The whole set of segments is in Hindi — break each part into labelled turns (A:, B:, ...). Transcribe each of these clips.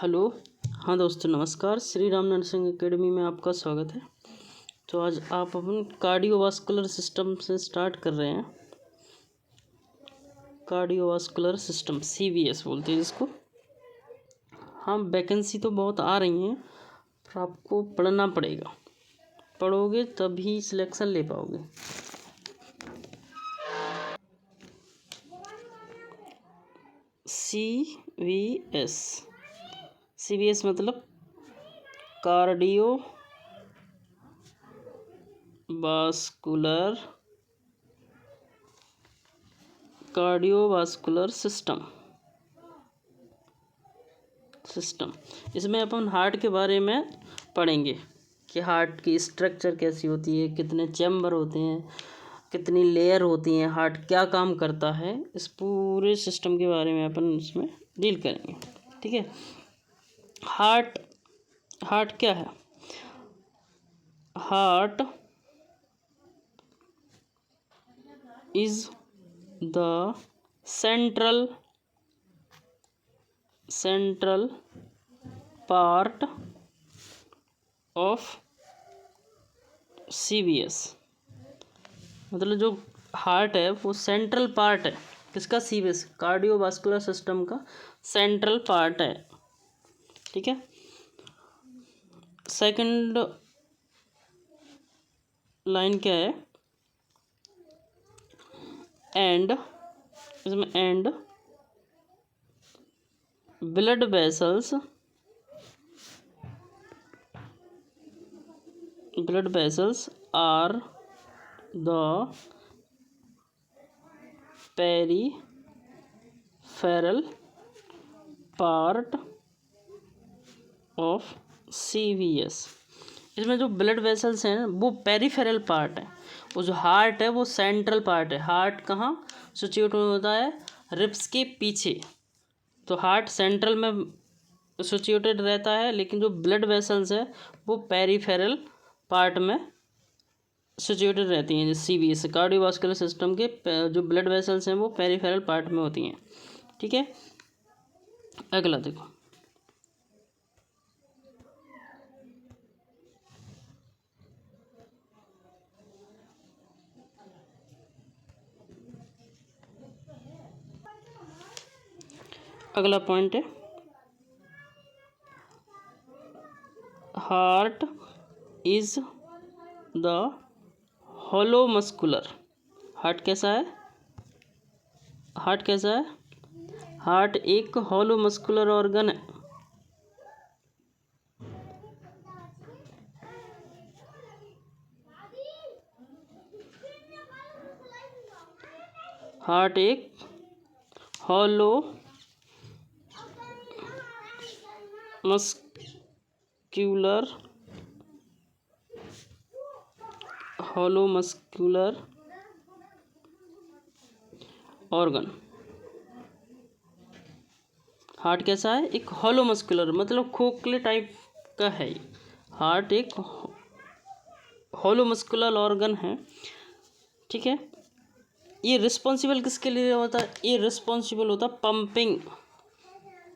A: हेलो। हाँ दोस्तों, नमस्कार। श्री राम नर्सिंग एकेडमी में आपका स्वागत है। तो आज आप अपन कार्डियोवास्कुलर सिस्टम से स्टार्ट कर रहे हैं। कार्डियोवास्कुलर सिस्टम CVS बोलते हैं जिसको। हाँ, वैकेंसी तो बहुत आ रही हैं, पर आपको पढ़ना पड़ेगा। पढ़ोगे तभी सिलेक्शन ले पाओगे। CVS मतलब कार्डियोवास्कुलर सिस्टम। इसमें अपन हार्ट के बारे में पढ़ेंगे कि हार्ट की स्ट्रक्चर कैसी होती है, कितने चैम्बर होते हैं, कितनी लेयर होती हैं, हार्ट क्या काम करता है। इस पूरे सिस्टम के बारे में अपन इसमें डील करेंगे। ठीक है। हार्ट क्या है? Heart is the central part of CVS। मतलब जो हार्ट है वो सेंट्रल पार्ट है। किसका? CVS, कार्डियोवास्कुलर सिस्टम का सेंट्रल पार्ट है। ठीक है। सेकंड लाइन क्या है? इसमें and blood vessels are the peripheral part of CVS। इसमें जो ब्लड वेसल्स हैं वो पेरिफेरल पार्ट है। वो जो हार्ट है वो सेंट्रल पार्ट है। हार्ट कहाँ सिचुएट होता है? रिब्स के पीछे। तो हार्ट सेंट्रल में सिचुएटेड रहता है, लेकिन जो ब्लड वेसल्स है वो पेरिफेरल पार्ट में सिचुएटेड रहती हैं। CVS कार्डियोवास्कुलर सिस्टम के जो ब्लड वेसल्स हैं वो पेरिफेरल पार्ट में होती हैं। ठीक है। अगला देखो, अगला पॉइंट है heart is the hollow muscular. Heart कैसा है? हार्ट एक हॉलो मस्कुलर ऑर्गन है। हार्ट एक हॉलो मस्कुलर ऑर्गन। हार्ट कैसा है? एक हॉलो मस्कुलर, मतलब खोखले टाइप का है। हार्ट एक हॉलो मस्कुलर ऑर्गन है। ठीक है। ये रिस्पॉन्सिबल किसके लिए होता है? ये रिस्पॉन्सिबल होता है पंपिंग,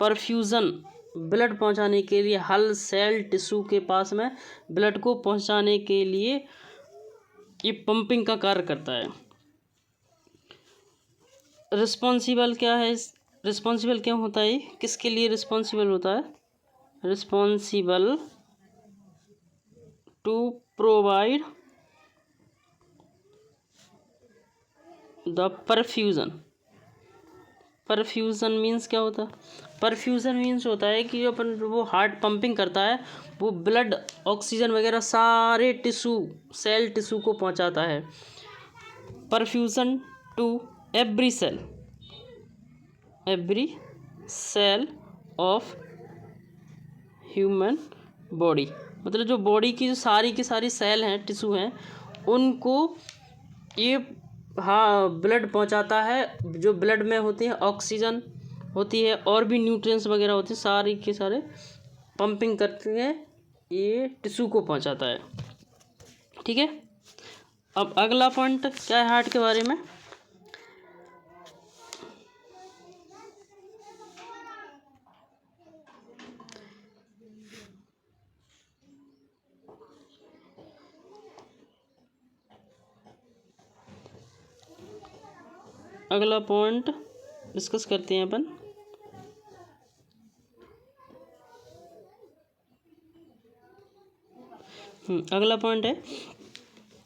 A: परफ्यूज़न, ब्लड पहुंचाने के लिए। हल सेल टिश्यू के पास में ब्लड को पहुंचाने के लिए ये पंपिंग का कार्य करता है। रिस्पॉन्सिबल क्या है? रिस्पॉन्सिबल क्यों होता है? किसके लिए रिस्पॉन्सिबल होता है? Responsible to provide the perfusion means क्या होता है? परफ्यूज़न मीन्स होता है कि अपन वो हार्ट पंपिंग करता है, वो ब्लड ऑक्सीजन वगैरह सारे सेल टिश्यू को पहुंचाता है। Perfusion to every cell of human body. मतलब जो बॉडी की जो सारी की सारी सेल हैं, टिश्यू हैं, उनको ये ब्लड पहुंचाता है। जो ब्लड में होती है ऑक्सीजन होती है और भी न्यूट्रिएंट्स वगैरह होते हैं, सारी के सारे पंपिंग करते हैं, ये टिश्यू को पहुंचाता है। ठीक है। अब अगला पॉइंट क्या है हार्ट के बारे में? अगला पॉइंट डिस्कस करते हैं अपन। अगला पॉइंट है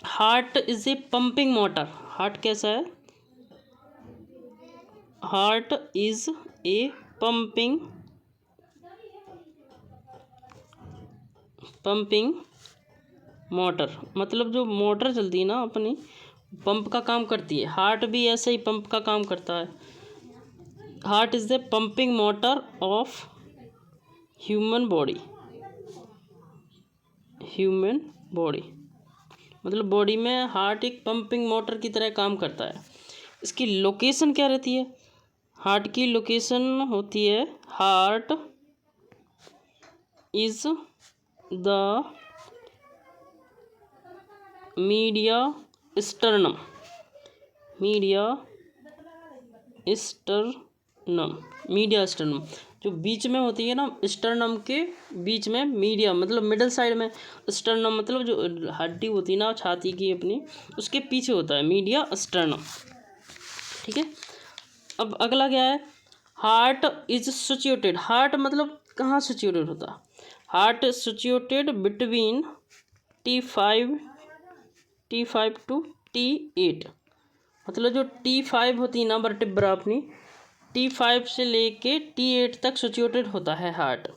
A: heart is a pumping motor. Heart कैसा है? Heart is a pumping motor, मतलब जो मोटर चलती है ना अपनी, पंप का काम करती है। हार्ट भी ऐसे ही पंप का काम करता है। Heart is the pumping motor of human body. मतलब बॉडी में हार्ट एक पंपिंग मोटर की तरह काम करता है। इसकी लोकेशन क्या रहती है? हार्ट की लोकेशन होती है, heart is the media sternum. जो बीच में होती है ना, स्टर्नम के बीच में, मीडिया मतलब मिडल साइड में, स्टर्नम मतलब जो हड्डी होती है ना छाती की अपनी, उसके पीछे होता है मीडिया स्टर्नम। ठीक है। अब अगला क्या है? Heart is situated. हार्ट मतलब कहाँ सिचुएटेड होता है? Heart is situated between T5 to T8। मतलब जो T5 होती है ना वर्टिब्रा अपनी, T5 से लेके T8 तक सिचुएटेड होता है हार्ट।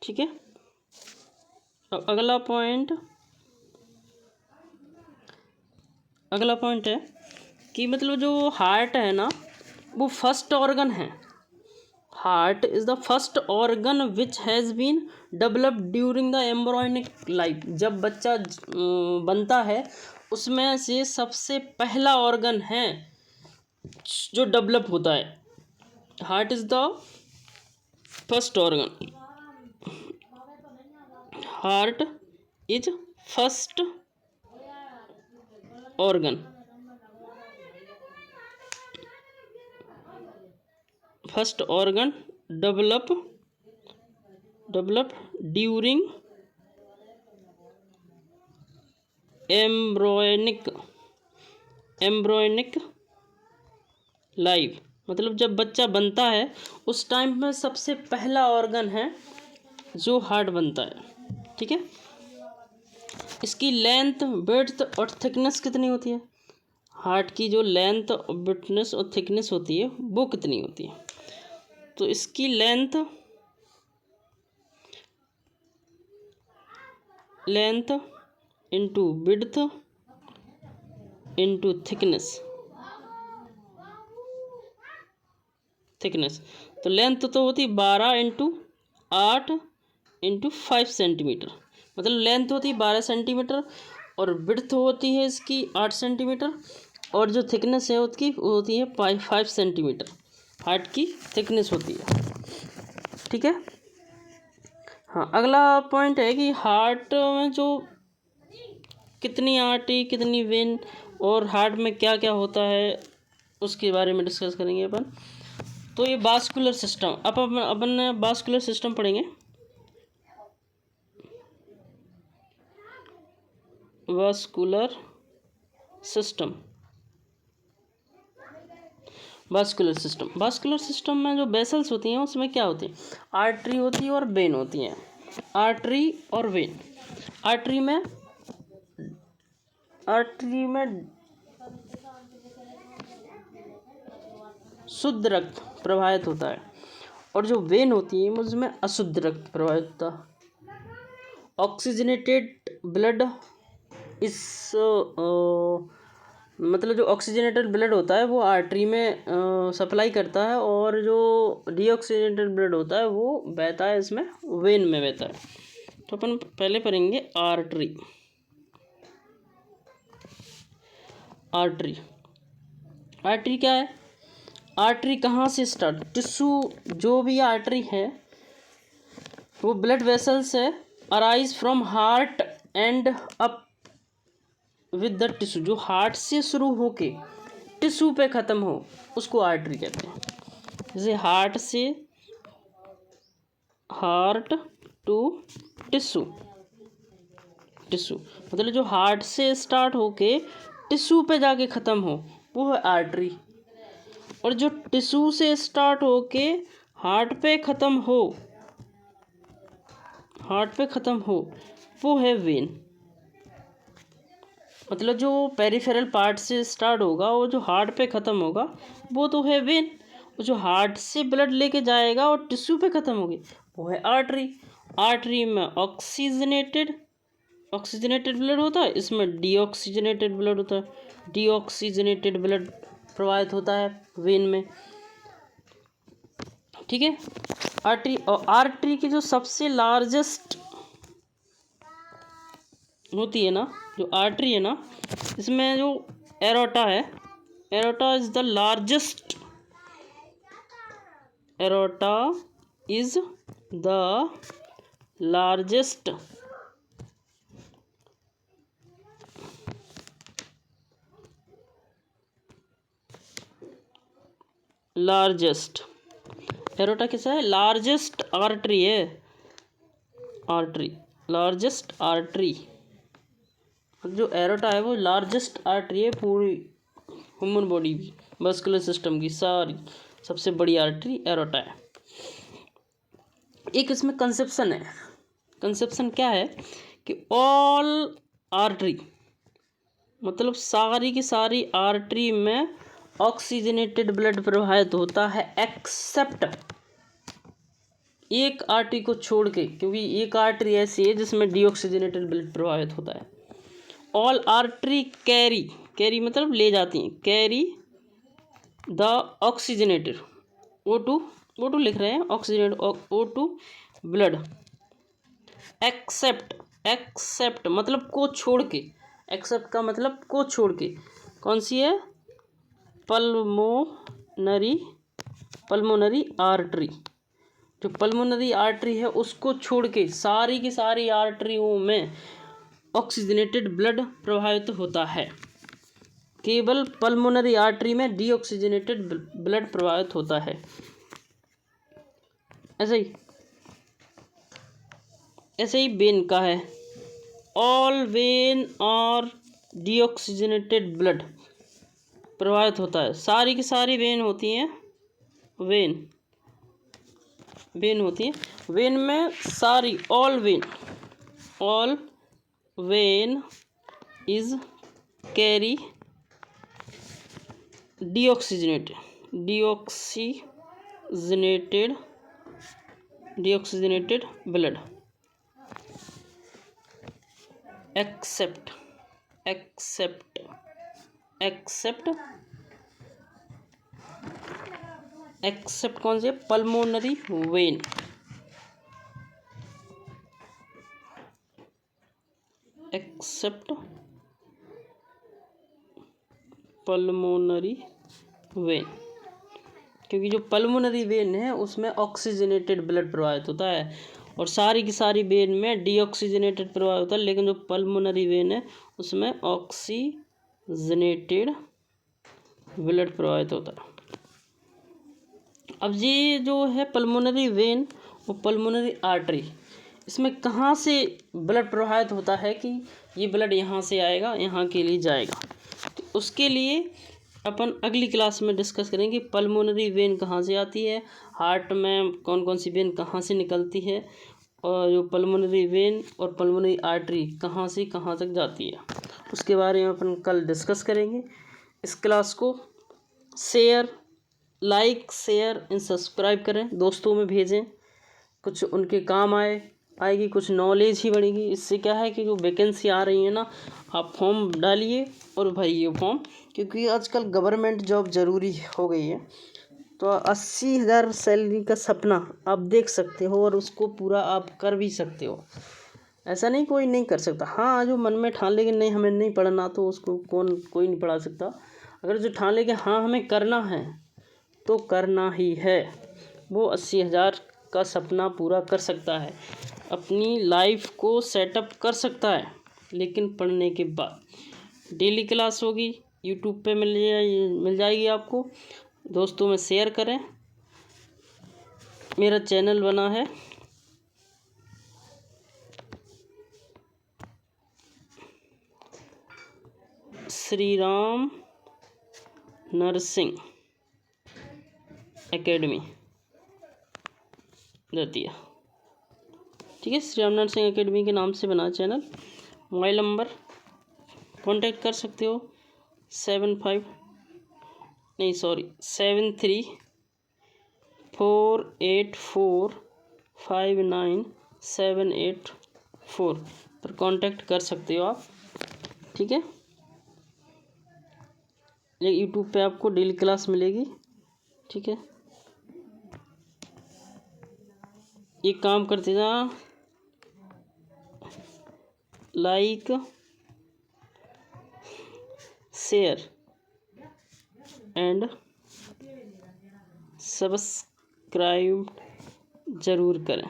A: ठीक है। अब अगला पॉइंट है कि मतलब जो हार्ट है ना वो फर्स्ट ऑर्गन है। Heart is the first organ which has been developed during the embryonic life. जब बच्चा बनता है उसमें से सबसे पहला ऑर्गन है जो डेवलप होता है। Heart is the first organ. Heart is first organ develop during embryonic life. मतलब जब बच्चा बनता है उस टाइम में सबसे पहला ऑर्गन है जो हार्ट बनता है। ठीक है। इसकी लेंथ, विड्थ और थिकनेस कितनी होती है? हार्ट की जो लेंथ, विड्थनेस और थिकनेस होती है वो कितनी होती है? तो इसकी length into width into thickness. तो लेंथ तो होती 12 इंटू 8 इंटू 5 सेंटीमीटर। मतलब लेंथ होती है 12 सेंटीमीटर और विड्थ होती है इसकी 8 सेंटीमीटर और जो थिकनेस है उसकी वो होती है 5 सेंटीमीटर। हार्ट की थिकनेस होती है। ठीक है। हाँ, अगला पॉइंट है कि हार्ट में जो कितनी आर्टरी, कितनी वेन और हार्ट में क्या क्या होता है उसके बारे में डिस्कस करेंगे अपन। तो ये वास्कुलर सिस्टम, अपन वास्कुलर सिस्टम पढ़ेंगे। वास्कुलर सिस्टम में जो वेसल्स होती हैं उसमें क्या होती है? आर्टरी होती है और वेन होती हैं। आर्टरी और वेन। आर्टरी में शुद्ध रक्त प्रवाहित होता है और जो वेन होती है उसमें अशुद्ध रक्त प्रवाहित होता है। ऑक्सीजनेटेड ब्लड इस मतलब जो ऑक्सीजनेटेड ब्लड होता है वो आर्टरी में सप्लाई करता है और जो डीऑक्सीजनेटेड ब्लड होता है वो बहता है इसमें वेन में बहता है। तो अपन पहले पढ़ेंगे आर्टरी। आर्टरी क्या है? आर्टरी कहाँ से स्टार्ट? टिश्यू, जो भी आर्टरी है वो ब्लड वेसल से arise from heart and up with the tissue. जो हार्ट से शुरू होके टिश्यू पे ख़त्म हो उसको आर्टरी कहते हैं। जैसे हार्ट से हार्ट टू टिश्यू, टिश्यू मतलब जो हार्ट से स्टार्ट होके टिश्यू पे जाके ख़त्म हो वो है आर्टरी, और जो टिश्यू से स्टार्ट होके हार्ट पे ख़त्म हो, हार्ट पे ख़त्म हो वो है वेन। मतलब जो पेरिफेरल पार्ट से स्टार्ट होगा और जो हार्ट पे ख़त्म होगा वो तो है वेन, और जो हार्ट से ब्लड लेके जाएगा और टिश्यू पे ख़त्म होगी वो है आर्टरी। आर्टरी में ऑक्सीजनेटेड ब्लड होता है, इसमें डीऑक्सीजनेटेड ब्लड होता है। डीऑक्सीजनेटेड ब्लड प्रवाहित होता है वेन में, ठीक है। आर्टरी, और आर्टरी की जो सबसे लार्जेस्ट होती है ना, जो आर्टरी है ना, इसमें जो एरोटा है, aorta is the largest, aorta is the largest aorta कैसा है, लार्जेस्ट आर्टरी है, आर्टरी लार्जेस्ट आर्टरी। जो एरोटा है वो लार्जेस्ट आर्टरी है पूरी ह्यूमन बॉडी की, मस्कुलर सिस्टम की सारी सबसे बड़ी आर्टरी एरोटा है। एक इसमें कंसेप्शन है, कंसेप्शन क्या है कि ऑल आर्टरी मतलब सारी की सारी आर्टरी में ऑक्सीजनेटेड ब्लड प्रवाहित होता है, एक्सेप्ट एक आर्टरी को छोड़ के, क्योंकि एक आर्टरी ऐसी है जिसमें डीऑक्सीजनेटेड ब्लड प्रवाहित होता है। ऑल आर्टरी कैरी मतलब ले जाती हैं, कैरी द ऑक्सीजनेटेड O2 लिख रहे हैं, ऑक्सीजनेटेड O2 ब्लड, एक्सेप्ट मतलब को छोड़ के, एक्सेप्ट का मतलब को छोड़ के, कौन सी है, पल्मोनरी आर्टरी। जो पल्मोनरी आर्टरी है उसको छोड़ के सारी की सारी आर्टरियों में ऑक्सीजनेटेड ब्लड प्रवाहित होता है, केवल पल्मोनरी आर्टरी में डीऑक्सीजनेटेड ब्लड प्रवाहित होता है। ऐसे ही वेन का है, ऑल वेन और डीऑक्सीजनेटेड ब्लड प्रवाहित होता है, सारी की सारी वेन होती हैं, वेन होती है, वेन में सारी all vein is carry deoxygenated blood, except कौन सी है, pulmonary vein, except pulmonary vein, क्योंकि जो पल्मोनरी वेन है उसमें ऑक्सीजनेटेड ब्लड प्रवाहित होता है और सारी की सारी वेन में डीऑक्सीजनेटेड प्रवाहित होता है, लेकिन जो पल्मोनरी वेन है उसमें ऑक्सीजनेटेड ब्लड प्रवाहित होता है। अब ये जो है पल्मोनरी वेन और पल्मोनरी आर्टरी, इसमें कहाँ से ब्लड प्रवाहित होता है कि ये ब्लड यहाँ से आएगा यहाँ के लिए जाएगा, तो उसके लिए अपन अगली क्लास में डिस्कस करेंगे पल्मोनरी वेन कहाँ से आती है, हार्ट में कौन कौन सी वेन कहाँ से निकलती है, और जो पल्मोनरी वेन और पल्मोनरी आर्टरी कहाँ से कहाँ तक जाती है, उसके बारे में अपन कल डिस्कस करेंगे। इस क्लास को लाइक शेयर एंड सब्सक्राइब करें, दोस्तों में भेजें, कुछ उनके काम आएगी, कुछ नॉलेज ही बढ़ेगी। इससे क्या है कि जो वैकेंसी आ रही है ना, आप फॉर्म डालिए और भरिए फॉर्म, क्योंकि आजकल गवर्नमेंट जॉब ज़रूरी हो गई है। तो 80,000 सैलरी का सपना आप देख सकते हो और उसको पूरा आप कर भी सकते हो, ऐसा नहीं कोई नहीं कर सकता। हाँ, जो मन में ठान लेके नहीं हमें नहीं पढ़ना तो उसको कोई नहीं पढ़ा सकता। अगर जो ठान लेके हाँ हमें करना है तो करना ही है, वो 80,000 का सपना पूरा कर सकता है, अपनी लाइफ को सेटअप कर सकता है। लेकिन पढ़ने के बाद डेली क्लास होगी, यूट्यूब पे मिल जाएगी आपको, दोस्तों में शेयर करें, मेरा चैनल बना है श्री राम नर्सिंग एकेडमी दतिया। ठीक है, श्री राम नर्सिंग एकेडमी के नाम से बना चैनल। मोबाइल नंबर कांटेक्ट कर सकते हो 7348459784 पर कांटेक्ट कर सकते हो आप। ठीक है, ये यूट्यूब पे आपको डेली क्लास मिलेगी। ठीक है, ये काम करते जा, लाइक शेयर एंड सब्सक्राइब ज़रूर करें।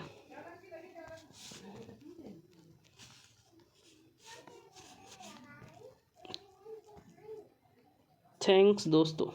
A: थैंक्स दोस्तों।